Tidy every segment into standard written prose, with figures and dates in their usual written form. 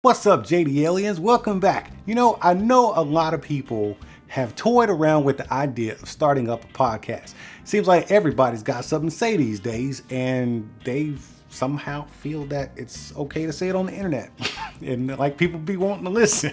What's up, JD Aliens? Welcome back. I know a lot of people have toyed around with the idea of starting up a podcast. Seems like everybody's got something to say these days, and they somehow feel that it's okay to say it on the internet. And like people be wanting to listen.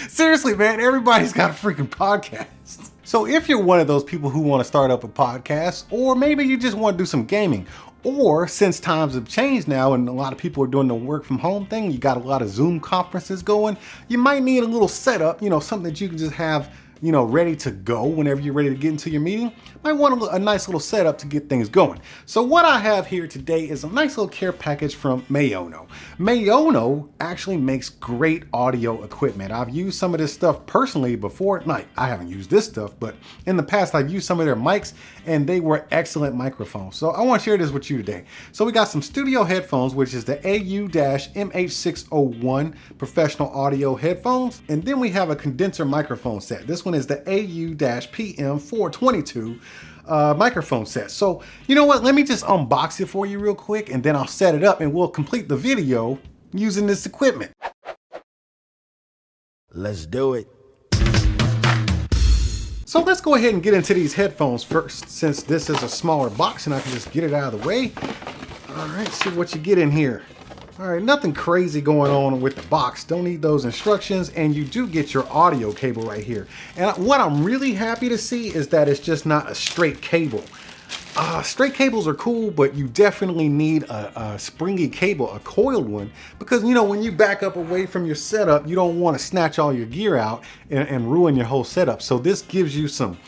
Seriously, man, everybody's got a freaking podcast. So if you're one of those people who want to start up a podcast, or maybe you just want to do some gaming, or since times have changed now and a lot of people are doing the work from home thing, you got a lot of Zoom conferences going, you might need a little setup, something that you can just have, ready to go whenever you're ready to get into your meeting. Might want a nice little setup to get things going. So what I have here today is a nice little care package from MAONO. MAONO actually makes great audio equipment. I've used some of this stuff personally before. Like, I haven't used this stuff, but in the past I've used some of their mics and they were excellent microphones. So I want to share this with you today. So we got some studio headphones, which is the AU-MH601 professional audio headphones. And then we have a condenser microphone set. This one is the AU-PM422 microphone set. So you know what, let me just unbox it for you real quick and then I'll set it up and we'll complete the video using this equipment. Let's do it. So let's go ahead and get into these headphones first, since this is a smaller box and I can just get it out of the way. All right, see what you get in here. All right, nothing crazy going on with the box. Don't need those instructions, and you do get your audio cable right here. And what I'm really happy to see is that it's just not a straight cable. Straight cables are cool, but you definitely need a springy cable, a coiled one, because when you back up away from your setup, you don't want to snatch all your gear out and ruin your whole setup. So this gives you some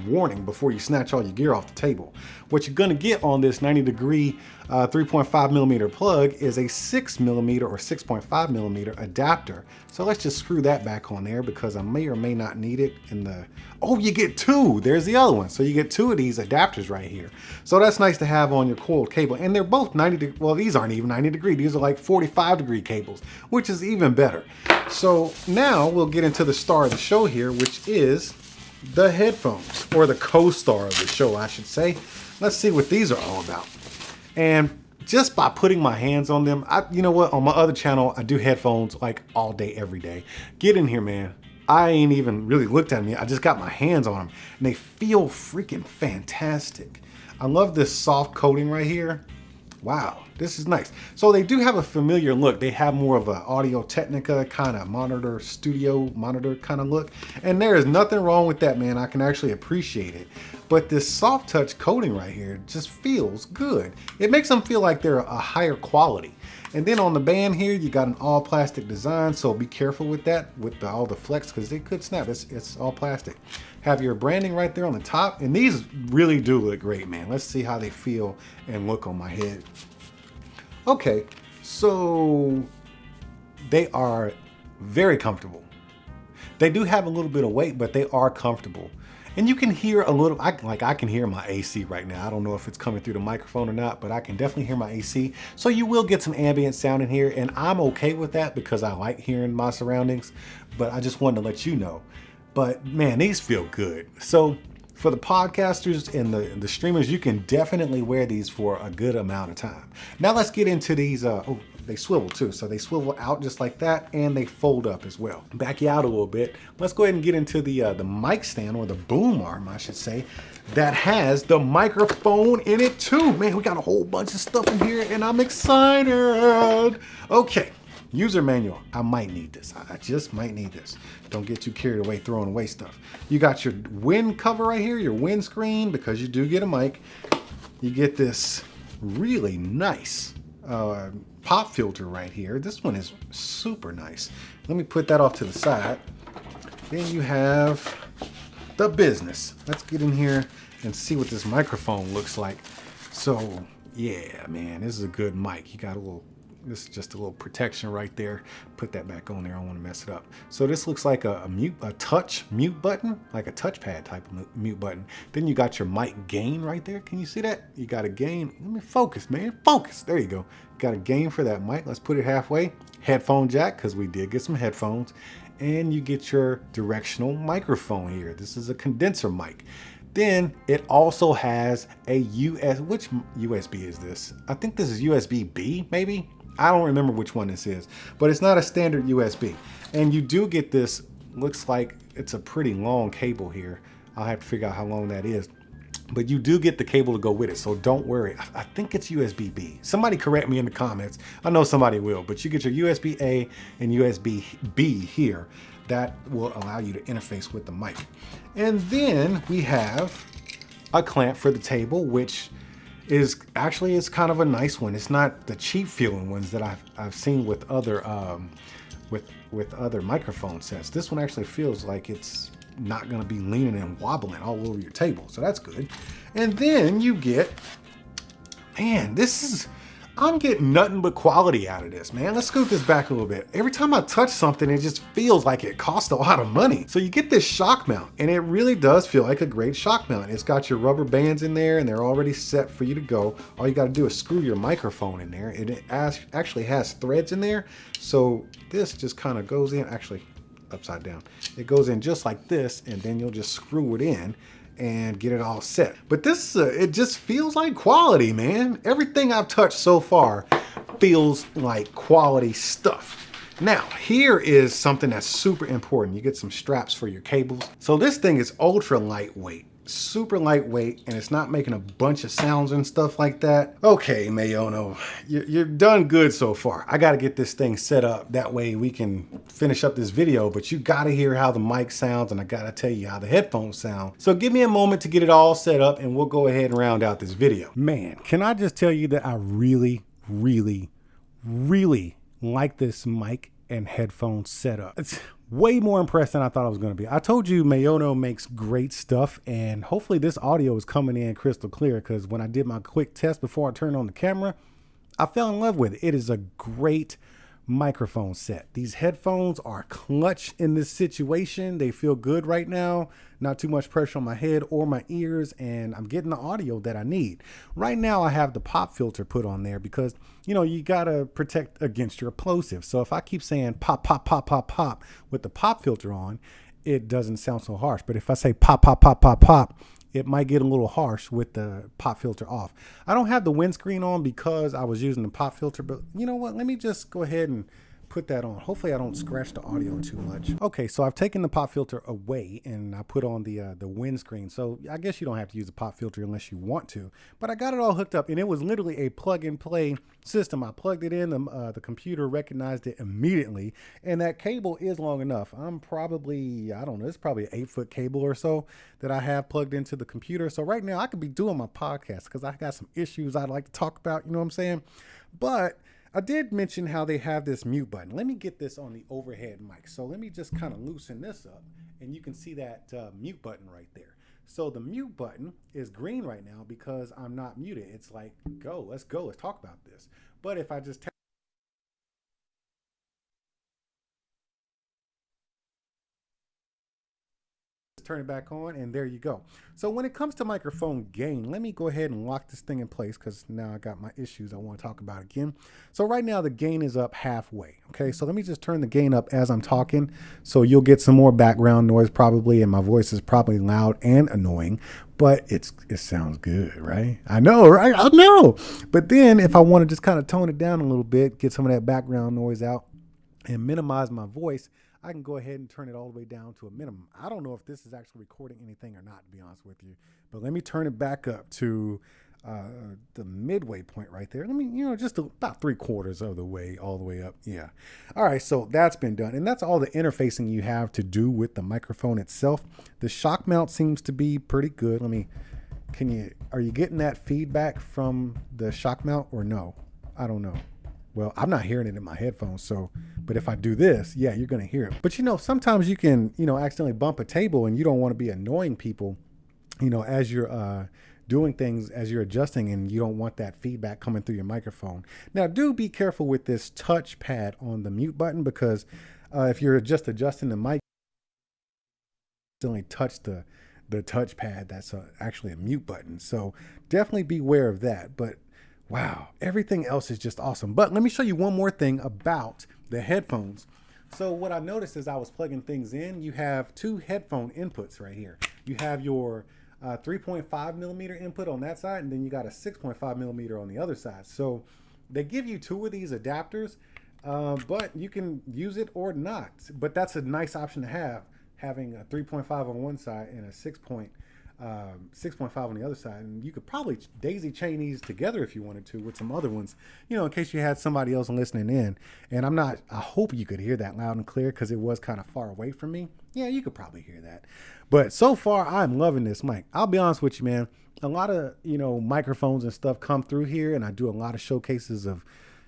warning before you snatch all your gear off the table. What you're going to get on this 90-degree 3.5 millimeter plug is a 6 millimeter or 6.5 millimeter adapter. So let's just screw that back on there because I may or may not need it in the... Oh, you get two. There's the other one. So you get two of these adapters right here. So that's nice to have on your coiled cable. And they're both 90 well, these aren't even 90 degree. These are like 45-degree cables, which is even better. So now we'll get into the star of the show here, which is the headphones, or the co-star of the show, I should say. Let's see what these are all about. And just by putting my hands on them, you know what, on my other channel, I do headphones like all day, every day. Get in here, man. I ain't even really looked at them yet. I just got my hands on them and they feel freaking fantastic. I love this soft coating right here. Wow, this is nice. So they do have a familiar look. They have more of an Audio-Technica kind of monitor, studio monitor kind of look. And there is nothing wrong with that, man. I can actually appreciate it. But this soft touch coating right here just feels good. It makes them feel like they're a higher quality. And then on the band here, you got an all plastic design. So be careful with that, with all the flex, because they could snap. It's all plastic. Have your branding right there on the top. And these really do look great, man. Let's see how they feel and look on my head. Okay, so they are very comfortable. They do have a little bit of weight, but they are comfortable. And you can hear a little, I can hear my AC right now. I don't know if it's coming through the microphone or not, but I can definitely hear my AC. So you will get some ambient sound in here, and I'm okay with that because I like hearing my surroundings, but I just wanted to let you know. But man, these feel good. So for the podcasters and the streamers, you can definitely wear these for a good amount of time. Now let's get into these, oh, they swivel too. So they swivel out just like that, and they fold up as well. Back you out a little bit. Let's go ahead and get into the mic stand, or the boom arm, I should say, that has the microphone in it too. Man, we got a whole bunch of stuff in here and I'm excited. Okay. User manual. I might need this. I just might need this. Don't get too carried away throwing away stuff. You got your wind cover right here, your windscreen, because you do get a mic. You get this really nice pop filter right here. This one is super nice. Let me put that off to the side. Then you have the business. Let's get in here and see what this microphone looks like. So yeah, man, this is a good mic. You got a little... This is just a little protection right there. Put that back on there. I don't want to mess it up. So this looks like a touch mute button, like a touchpad type of mute button. Then you got your mic gain right there. Can you see that? You got a gain. Let me focus, man. Focus. There you go. Got a gain for that mic. Let's put it halfway. Headphone jack, because we did get some headphones. And you get your directional microphone here. This is a condenser mic. Then it also has a which USB is this? I think this is USB-B, maybe? I don't remember which one this is, but it's not a standard USB. And you do get this, looks like it's a pretty long cable here. I'll have to figure out how long that is. But you do get the cable to go with it, so don't worry. I think it's USB-B. Somebody correct me in the comments. I know somebody will, but you get your USB-A and USB-B here. That will allow you to interface with the mic. And then we have a clamp for the table, which is actually, it's kind of a nice one. It's not the cheap feeling ones that I've seen with other with other microphone sets. This one actually feels like it's not going to be leaning and wobbling all over your table, so that's good. And then you get, man, this is, I'm getting nothing but quality out of this, man. Let's scoot this back a little bit. Every time I touch something, it just feels like it costs a lot of money. So you get this shock mount, and it really does feel like a great shock mount. It's got your rubber bands in there, and they're already set for you to go. All you got to do is screw your microphone in there, and it actually has threads in there. So this just kind of goes in, actually upside down. It goes in just like this, and then you'll just screw it in and get it all set. But this, it just feels like quality, man. Everything I've touched so far feels like quality stuff. Now, here is something that's super important. You get some straps for your cables. So this thing is ultra lightweight, super lightweight, and it's not making a bunch of sounds and stuff like that. Okay, MAONO, you're done good so far. I gotta get this thing set up. That way we can finish up this video, but you gotta hear how the mic sounds, and I gotta tell you how the headphones sound. So give me a moment to get it all set up, and we'll go ahead and round out this video. Man, can I just tell you that I really, really, really like this mic and headphone setup. It's way more impressed than I thought I was going to be. I told you MAONO makes great stuff, and hopefully this audio is coming in crystal clear, because when I did my quick test before I turned on the camera, I fell in love with it. It is a great microphone set. These headphones are clutch in this situation. They feel good right now. Not too much pressure on my head or my ears, and I'm getting the audio that I need. Right now I have the pop filter put on there because, you know, you gotta protect against your plosives. So if I keep saying pop, pop, pop, pop, pop with the pop filter on, it doesn't sound so harsh. But if I say pop, pop, pop, pop, pop, it might get a little harsh with the pop filter off. I don't have the windscreen on because I was using the pop filter, but you know what? Let me just go ahead and put that on. Hopefully I don't scratch the audio too much. Okay, so I've taken the pop filter away and I put on the windscreen. So I guess you don't have to use the pop filter unless you want to, but I got it all hooked up, and it was literally a plug and play system. I plugged it in, the computer recognized it immediately, and that cable is long enough. I'm probably, I don't know, it's probably an 8-foot cable or so that I have plugged into the computer. So right now I could be doing my podcast because I got some issues I'd like to talk about, you know what I'm saying? But I did mention how they have this mute button. Let me get this on the overhead mic. So let me just kind of loosen this up, and you can see that mute button right there. So the mute button is green right now because I'm not muted. It's like, go, let's talk about this. But if I just turn it back on, and there you go. So when it comes to microphone gain, let me go ahead and lock this thing in place because now I got my issues I want to talk about again. So right now the gain is up halfway. Okay, so let me just turn the gain up as I'm talking, so you'll get some more background noise probably, and my voice is probably loud and annoying, but it sounds good, right? I know, right? I know. But then if I want to just kind of tone it down a little bit, get some of that background noise out and minimize my voice, I can go ahead and turn it all the way down to a minimum. I don't know if this is actually recording anything or not, to be honest with you, but let me turn it back up to the midway point right there. Let me, you know, just about 3/4 of the way, all the way up. Yeah. All right. So that's been done. And that's all the interfacing you have to do with the microphone itself. The shock mount seems to be pretty good. Are you getting that feedback from the shock mount or no? I don't know. Well, I'm not hearing it in my headphones, so, but if I do this, yeah, you're going to hear it. But you know, sometimes you can, you know, accidentally bump a table, and you don't want to be annoying people, you know, as you're doing things, as you're adjusting, and you don't want that feedback coming through your microphone. Now, do be careful with this touch pad on the mute button, because if you're just adjusting the mic, you only touch the touch pad. That's actually a mute button. So definitely beware of that. But wow, everything else is just awesome. But let me show you one more thing about the headphones. So what I noticed as I was plugging things in, you have two headphone inputs right here. You have your 3.5 millimeter input on that side, and then you got a 6.5 millimeter on the other side. So They give you 2 of these adapters, but you can use it or not. But that's a nice option to have, having a 3.5 on one side and a 6.5 on the other side. And you could probably daisy chain these together if you wanted to with some other ones, you know, in case you had somebody else listening in. And I hope you could hear that loud and clear because it was kind of far away from me. Yeah, you could probably hear that. But so far, I'm loving this mic. I'll be honest with you, man. A lot of, you know, microphones and stuff come through here, and I do a lot of showcases of,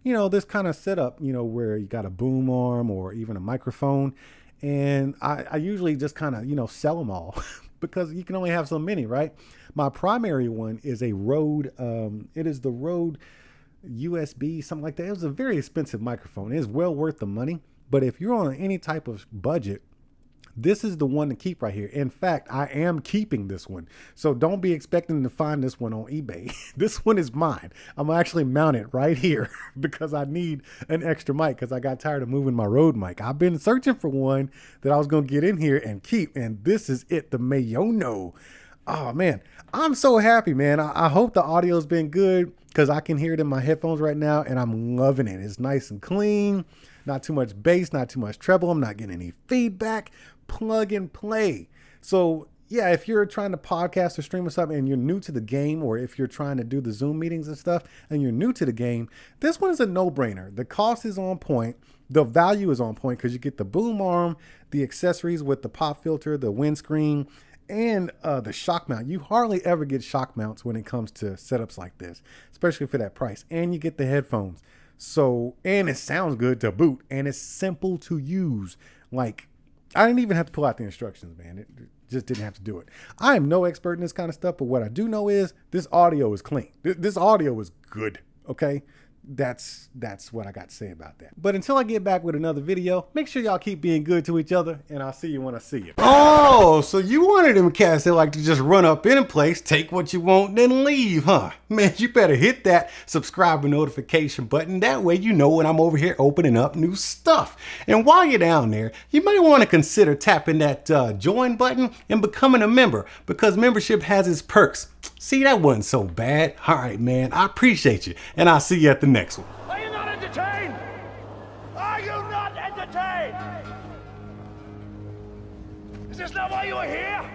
you know, this kind of setup, you know, where you got a boom arm or even a microphone. And I usually just kind of, you know, sell them all because you can only have so many, right? My primary one is a Rode, it is the Rode USB, something like that. It was a very expensive microphone. It's well worth the money. But if you're on any type of budget, this is the one to keep right here. In fact, I am keeping this one. So don't be expecting to find this one on eBay. This one is mine. I'm actually mounted right here because I need an extra mic because I got tired of moving my Rode mic. I've been searching for one that I was going to get in here and keep. And this is it, the MAONO. Oh, man. I'm so happy, man. I hope the audio's been good because I can hear it in my headphones right now, and I'm loving it. It's nice and clean. Not too much bass, not too much treble. I'm not getting any feedback. Plug and play. So yeah, if you're trying to podcast or stream or something and you're new to the game, or if you're trying to do the Zoom meetings and stuff and you're new to the game, this one is a no-brainer. The cost is on point. The value is on point because you get the boom arm, the accessories with the pop filter, the windscreen, and the shock mount. You hardly ever get shock mounts when it comes to setups like this, especially for that price. And you get the headphones. So, and it sounds good to boot, and it's simple to use. Like, I didn't even have to pull out the instructions, man. It just didn't have to do it. I am no expert in this kind of stuff, but what I do know is this audio is clean. This audio is good, okay? That's what I got to say about that. But until I get back with another video, make sure y'all keep being good to each other, and I'll see you when I see you. Oh, so you wanted them cats that like to just run up in a place, take what you want, then leave, huh? Man, you better hit that subscribe and notification button. That way you know when I'm over here opening up new stuff. And while you're down there, you might want to consider tapping that join button and becoming a member, because membership has its perks. See, that wasn't so bad. All right, man, I appreciate you, and I'll see you at the next one. Are you not entertained? Are you not entertained? Is this not why you are here?